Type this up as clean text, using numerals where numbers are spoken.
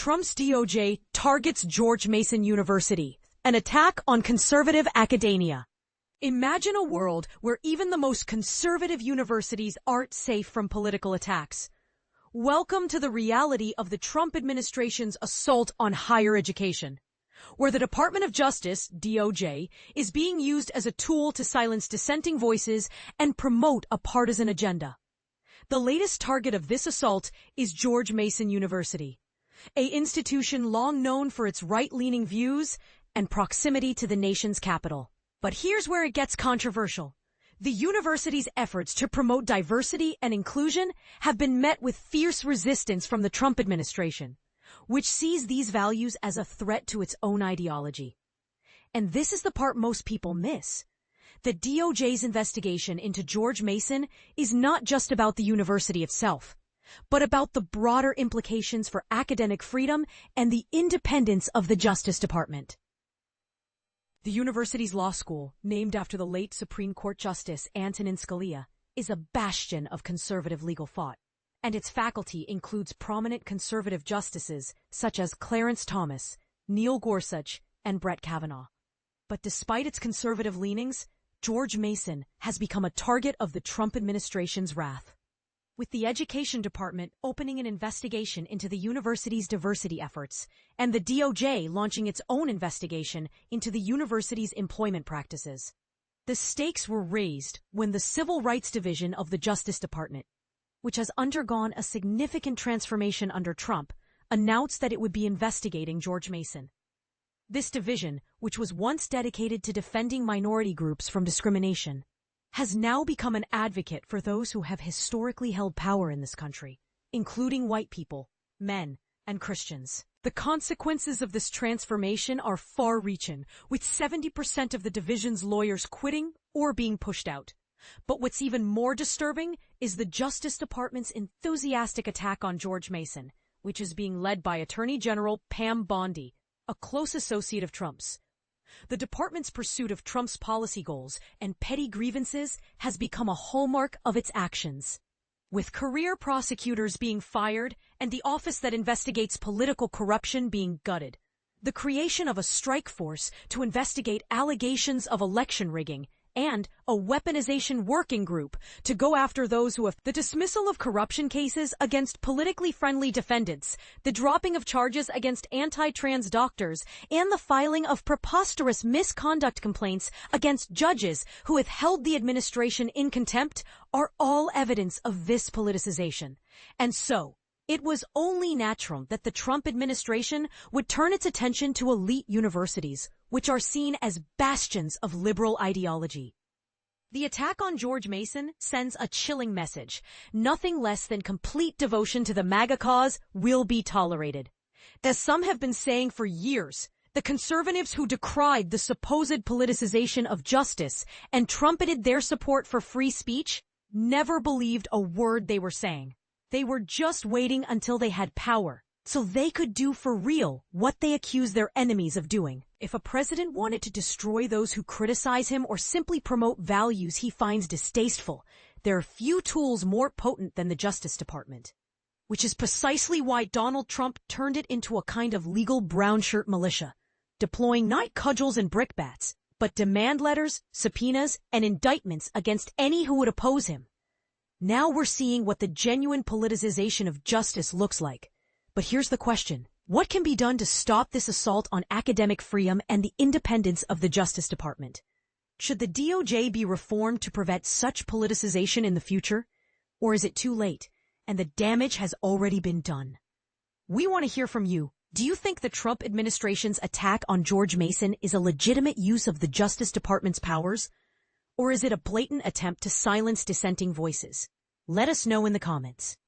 Trump's DOJ targets George Mason University, an attack on conservative academia. Imagine a world where even the most conservative universities aren't safe from political attacks. Welcome to the reality of the Trump administration's assault on higher education, where the Department of Justice, DOJ, is being used as a tool to silence dissenting voices and promote a partisan agenda. The latest target of this assault is George Mason University, an institution long known for its right-leaning views and proximity to the nation's capital. But here's where it gets controversial. The university's efforts to promote diversity and inclusion have been met with fierce resistance from the Trump administration, which sees these values as a threat to its own ideology. And this is the part most people miss. The DOJ's investigation into George Mason is not just about the university itself, but about the broader implications for academic freedom and the independence of the Justice Department. The university's law school, named after the late Supreme Court Justice Antonin Scalia, is a bastion of conservative legal thought, and its faculty includes prominent conservative justices such as Clarence Thomas, Neil Gorsuch, and Brett Kavanaugh. But despite its conservative leanings, George Mason has become a target of the Trump administration's wrath, with the Education Department opening an investigation into the university's diversity efforts and the DOJ launching its own investigation into the university's employment practices. The stakes were raised when the Civil Rights Division of the Justice Department, which has undergone a significant transformation under Trump, announced that it would be investigating George Mason. This division, which was once dedicated to defending minority groups from discrimination, has now become an advocate for those who have historically held power in this country, including white people, men, and Christians. The consequences of this transformation are far-reaching, with 70% of the division's lawyers quitting or being pushed out. But what's even more disturbing is the Justice Department's enthusiastic attack on George Mason, which is being led by Attorney General Pam Bondi, a close associate of Trump's. The department's pursuit of Trump's policy goals and petty grievances has become a hallmark of its actions. With career prosecutors being fired and the office that investigates political corruption being gutted, the creation of a strike force to investigate allegations of election rigging, and a weaponization working group to go after those who have the dismissal of corruption cases against politically friendly defendants, the dropping of charges against anti-trans doctors, and the filing of preposterous misconduct complaints against judges who have held the administration in contempt are all evidence of this politicization. And so, it was only natural that the Trump administration would turn its attention to elite universities, which are seen as bastions of liberal ideology. The attack on George Mason sends a chilling message. Nothing less than complete devotion to the MAGA cause will be tolerated. As some have been saying for years, the conservatives who decried the supposed politicization of justice and trumpeted their support for free speech never believed a word they were saying. They were just waiting until they had power, so they could do for real what they accuse their enemies of doing. If a president wanted to destroy those who criticize him or simply promote values he finds distasteful, there are few tools more potent than the Justice Department. Which is precisely why Donald Trump turned it into a kind of legal brown shirt militia, deploying not cudgels and brickbats, but demand letters, subpoenas, and indictments against any who would oppose him. Now we're seeing what the genuine politicization of justice looks like. But here's the question. What can be done to stop this assault on academic freedom and the independence of the Justice Department? Should the DOJ be reformed to prevent such politicization in the future? Or is it too late, and the damage has already been done? We want to hear from you. Do you think the Trump administration's attack on George Mason is a legitimate use of the Justice Department's powers? Or is it a blatant attempt to silence dissenting voices? Let us know in the comments.